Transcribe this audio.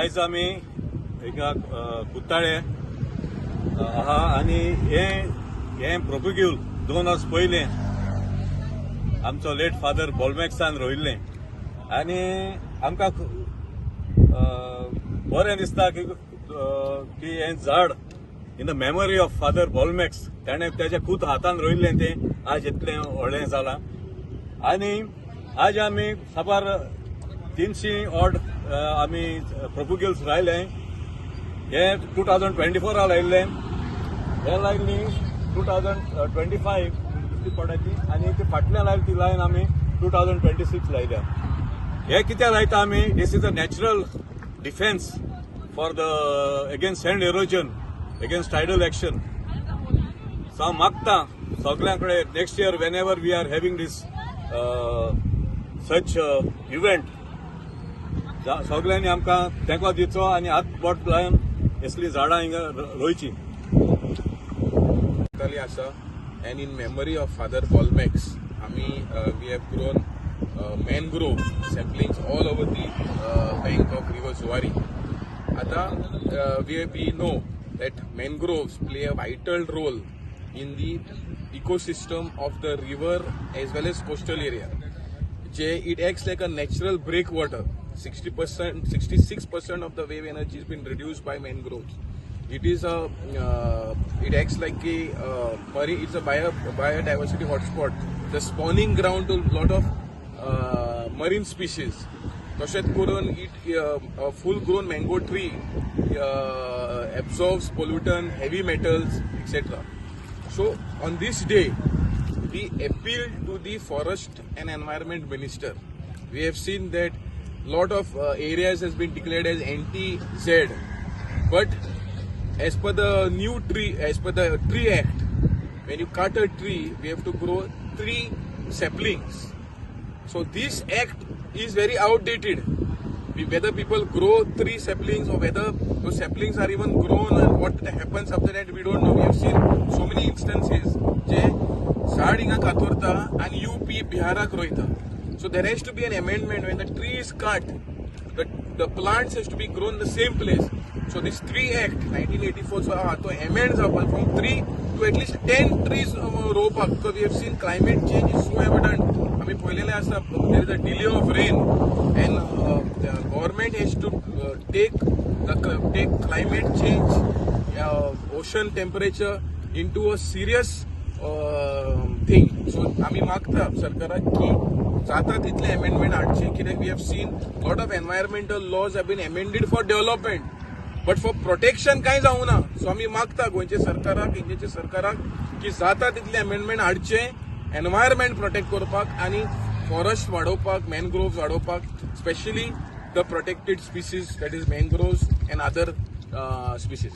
आयज आमी एका कुत्ताळे आहा आनी हे प्रोपिग्यूल 2 वर्स पयले आमचो लेट फादर बॉलमॅक्सान रोयिल्लें आनी आमकां बरें दिसता की हें झाड in the memory of father Bolmax ताणें तेज्या खूद हातान रोयिल्लें तें आज इतलें व्हडलें जालां आनी आज आमी साबार 300 ऑड आमी प्रोपिग्यूल्स लायले हे 2024 लायिल्ले हे लायली 2025 दिसती पडाची आनी ती फाटल्या लायली ती लायन आमी 2026 लायल्या हे कित्याक लायता आमी this is a natural defence for the against sand erosion against tidal action so हांव मागता सगळ्यां कडेन next year whenever we are having this such event सगळ्यांनी आमकां तेंको दिवचो आनी हात बोट लावन असली झाडां हिंगा रोयची आसा and in memory of father बॉलमॅक्स आमी we have grown mangrove saplings all over the bank of river Zuari आता we know that mangroves play a vital role in the ecosystem of the river as well as coastal area. It acts like a natural breakwater. 60%, 66% of the wave energy has been reduced by mangroves. It is it acts like a marine. It's a biodiversity hotspot, the spawning ground to a lot of marine species. तशेंच करून a full-grown mango tree absorbs pollutant, heavy metals, etc. So on this day, we appeal to the Forest and Environment Minister. We have seen that lot of areas has been declared as anti-Z, but as per the Tree Act, when you cut a tree, we have to grow 3 saplings. So this act is very outdated. Whether people grow 3 saplings or whether those saplings are even grown and what happens after that, we don't know. We have seen so many instances जे झाड हिंगा कातोरता and UP बिहाराक रोयता. So there has to be an amendment when the tree is cut. The plants has to be grown in the same place. So this Tree Act 1984 so amend जावपाक from 3 to at least 10 trees रोवपाक because we have seen climate change is so evident. आम्ही पळयलेले आसा there is a delay of rain and the government has to take climate change, ocean temperature into a serious thing. So आम्ही मागता सरकाराक की जाता तितले amendment हाडचे कित्याक we have seen lot of environmental laws have been amended for development but for protection कांय जावना. सो आम्ही मागता गोंयचे सरकाराक इंडियेचे सरकाराक की जाता तितले amendment हाडचे एनवायरमेंट प्रोटेक्ट करपाक आनी फॉरेस्ट वाडोवपाक मॅनग्रोव्स वाडोवपाक specially the protected species that is mangroves and other species.